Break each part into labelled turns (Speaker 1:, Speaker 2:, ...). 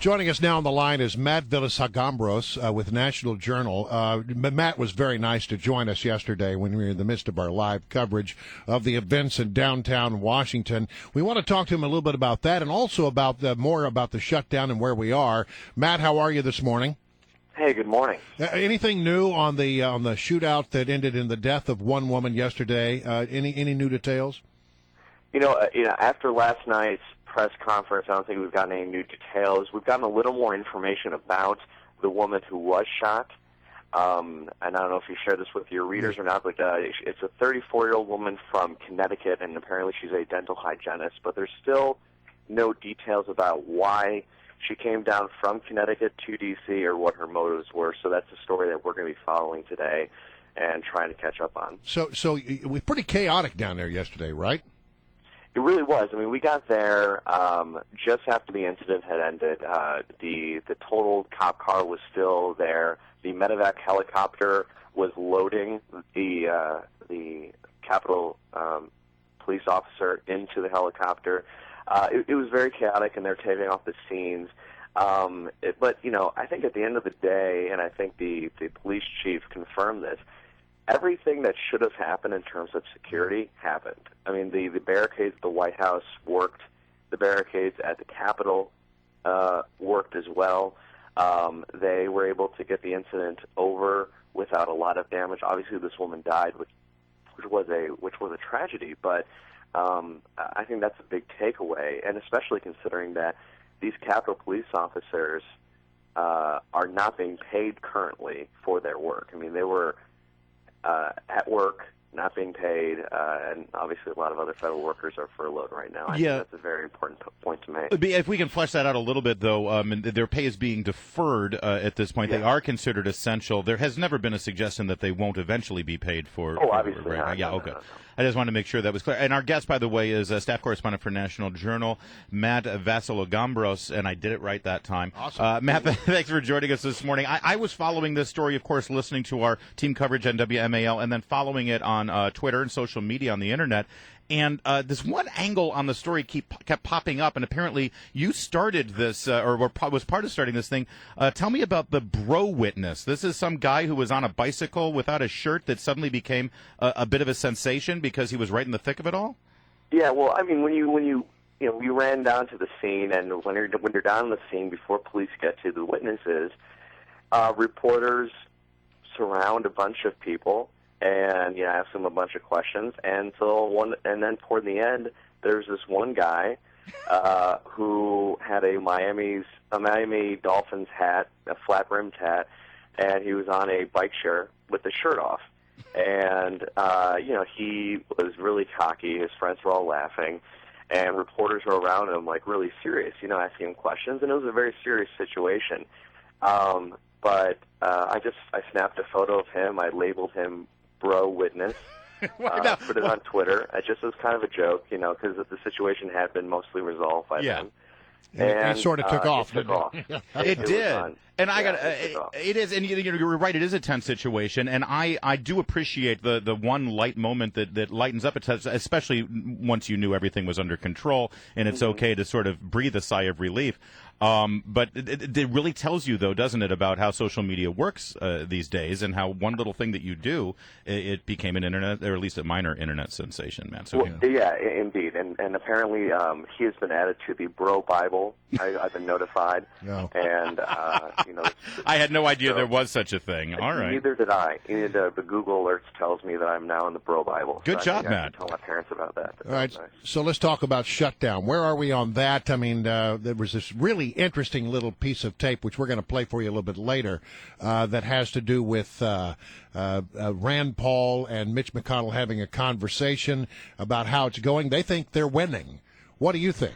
Speaker 1: Joining us now on the line is Matt Vasilogambros with National Journal. Matt was very nice to join us yesterday when we were in the midst of our live coverage of the events in downtown Washington. We want to talk to him a little bit about that and also about more about the shutdown and where we are. Matt, how are you this morning?
Speaker 2: Hey, good morning.
Speaker 1: Anything new on the shootout that ended in the death of one woman yesterday? Any new details?
Speaker 2: After last night's press conference, I don't think we've gotten any new details. We've gotten a little more information about the woman who was shot. And I don't know if you share this with your readers or not, but it's a 34-year-old woman from Connecticut, and apparently she's a dental hygienist. But there's still no details about why she came down from Connecticut to D.C. or what her motives were. So that's a story that we're going to be following today and trying to catch up on.
Speaker 1: So it was pretty chaotic down there yesterday, right?
Speaker 2: It really was. I mean, we got there just after the incident had ended. The total cop car was still there. The medevac helicopter was loading the Capitol police officer into the helicopter. It was very chaotic, and they're taking off the scenes. But I think at the end of the day, and I think the police chief confirmed this, everything that should have happened in terms of security happened. I mean, the barricades at the White House worked. The barricades at the Capitol worked as well. They were able to get the incident over without a lot of damage. Obviously, this woman died, which was a tragedy. But I think that's a big takeaway, and especially considering that these Capitol police officers are not being paid currently for their work. I mean, they were at work, not being paid, and obviously a lot of other federal workers are furloughed right now. I think that's a very important point to make.
Speaker 3: If we can flesh that out a little bit, though, and their pay is being deferred at this point. Yeah. They are considered essential. There has never been a suggestion that they won't eventually be paid for.
Speaker 2: Oh, obviously
Speaker 3: right?
Speaker 2: not.
Speaker 3: Yeah,
Speaker 2: no,
Speaker 3: okay.
Speaker 2: No.
Speaker 3: I just wanted to make sure that was clear. And our guest, by the way, is staff correspondent for National Journal, Matt Vasilogambros, and I did it right that time.
Speaker 1: Awesome.
Speaker 3: Matt, thanks for joining us this morning. I was following this story, of course, listening to our team coverage on WMAL, and then following it on Twitter and social media on the Internet. And this one angle on the story kept popping up, and apparently you started this, or was part of starting this thing. Tell me about the bro witness. This is some guy who was on a bicycle without a shirt that suddenly became a bit of a sensation because he was right in the thick of it all?
Speaker 2: Yeah, well, I mean, when you we ran down to the scene, and when you're down on the scene before police get to the witnesses, reporters surround a bunch of people and ask them a bunch of questions, and then toward the end, there's this one guy who had a Miami Dolphins hat, a flat brimmed hat, and he was on a bike share with the shirt off, and he was really cocky. His friends were all laughing, and reporters were around him like really serious, asking him questions, and it was a very serious situation. But I snapped a photo of him. I labeled him Bro Witness. Put it on Twitter. It just was kind of a joke, because the situation had been mostly resolved by then.
Speaker 1: And it sort of took off.
Speaker 3: It did. And it is, and you're right, it is a tense situation, and I do appreciate the one light moment that lightens up, especially once you knew everything was under control, and it's okay to sort of breathe a sigh of relief. But it really tells you, though, doesn't it, about how social media works these days, and how one little thing that you do, it became an internet, or at least a minor internet sensation, man. So,
Speaker 2: yeah, indeed, and apparently he has been added to the Bro Bible. I've been notified, and
Speaker 3: I had no idea there was such a thing. All right,
Speaker 2: neither did I. The Google alerts tells me that I'm now in the Bro Bible.
Speaker 3: Good job, Matt.
Speaker 2: I can tell my parents about that.
Speaker 1: All right,
Speaker 2: nice.
Speaker 1: So let's talk about shutdown. Where are we on that? I mean, there was this really interesting little piece of tape, which we're going to play for you a little bit later, that has to do with Rand Paul and Mitch McConnell having a conversation about how it's going. They think they're winning. What do you think?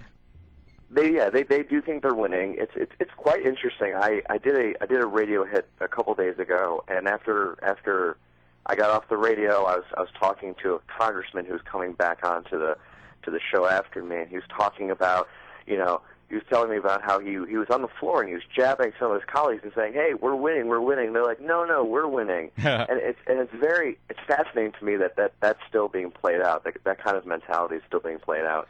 Speaker 2: They do think they're winning. It's quite interesting. I did a radio hit a couple days ago, and after I got off the radio, I was talking to a congressman who was coming back on to the show after me, and he was talking about, he was telling me about how he was on the floor and he was jabbing some of his colleagues and saying, "Hey, we're winning, we're winning." And they're like, "No, we're winning." and it's fascinating to me that's still being played out. That kind of mentality is still being played out.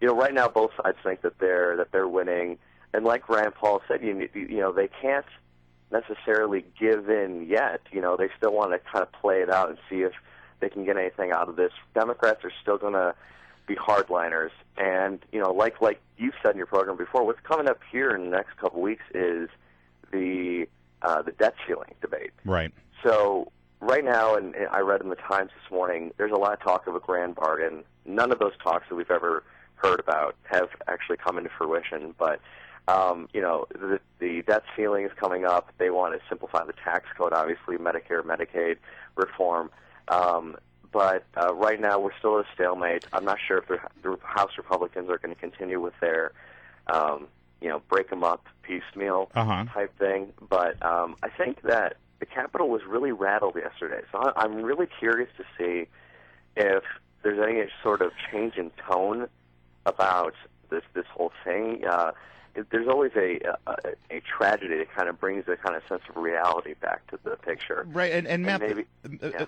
Speaker 2: Right now, both sides think that they're winning. like Rand Paul said, they can't necessarily give in yet. They still want to kind of play it out and see if they can get anything out of this. Democrats are still going to be hardliners, and like you said in your program before, what's coming up here in the next couple weeks is the debt ceiling debate.
Speaker 3: Right.
Speaker 2: So right now, and I read in the Times this morning, there's a lot of talk of a grand bargain. None of those talks that we've ever heard about have actually come into fruition, but the debt ceiling is coming up. They want to simplify the tax code, obviously, Medicare, Medicaid reform. But right now we're still at a stalemate. I'm not sure if the House Republicans are going to continue with their, break them up piecemeal type thing. But I think that the Capitol was really rattled yesterday. So I'm really curious to see if there's any sort of change in tone about this whole thing. There's always a tragedy that kind of brings a kind of sense of reality back to the picture.
Speaker 3: Right, and Matt,
Speaker 2: maybe,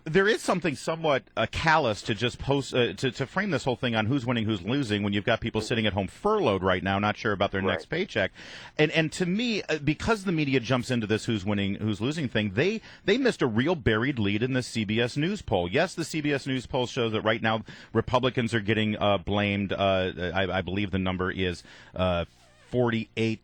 Speaker 3: there is something somewhat callous to just post to frame this whole thing on who's winning, who's losing, when you've got people sitting at home furloughed right now, not sure about their next paycheck. And to me, because the media jumps into this who's winning, who's losing thing, they missed a real buried lead in the CBS News poll. Yes, the CBS News poll shows that right now Republicans are getting blamed. I believe the number is 41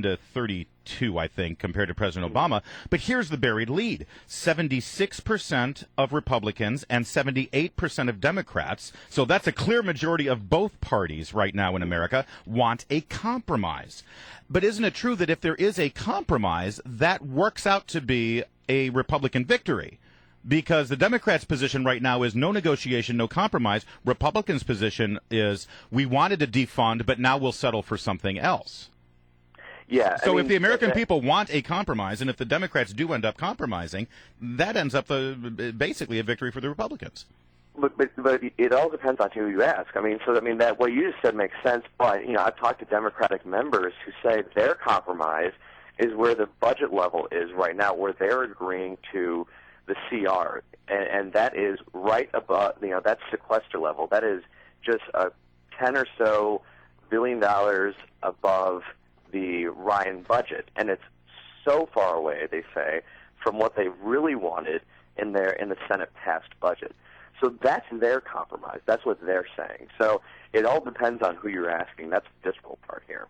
Speaker 3: to 32, I think, compared to President Obama. But here's the buried lead. 76% of Republicans and 78% of Democrats, so that's a clear majority of both parties right now in America, want a compromise. But isn't it true that if there is a compromise, that works out to be a Republican victory? Because the Democrats' position right now is no negotiation, no compromise. Republicans' position is we wanted to defund, but now we'll settle for something else.
Speaker 2: Yeah.
Speaker 3: So if the American people want a compromise, and if the Democrats do end up compromising, that ends up basically a victory for the Republicans.
Speaker 2: But it all depends on who you ask. That what you just said makes sense. But I've talked to Democratic members who say their compromise is where the budget level is right now, where they're agreeing to the CR, and that is right above, that's sequester level. That is just $10 or so billion above the Ryan budget, and it's so far away, they say, from what they really wanted in the Senate passed budget. So that's their compromise. That's what they're saying. So it all depends on who you're asking. That's the difficult part here.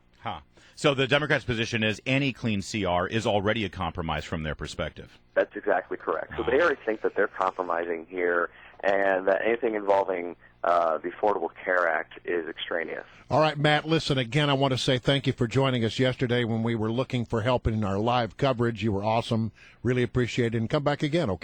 Speaker 3: So the Democrats' position is any clean CR is already a compromise from their perspective.
Speaker 2: That's exactly correct. So they already think that they're compromising here, and that anything involving the Affordable Care Act is extraneous.
Speaker 1: All right, Matt, listen, again, I want to say thank you for joining us yesterday when we were looking for help in our live coverage. You were awesome. Really appreciate it. And come back again, okay?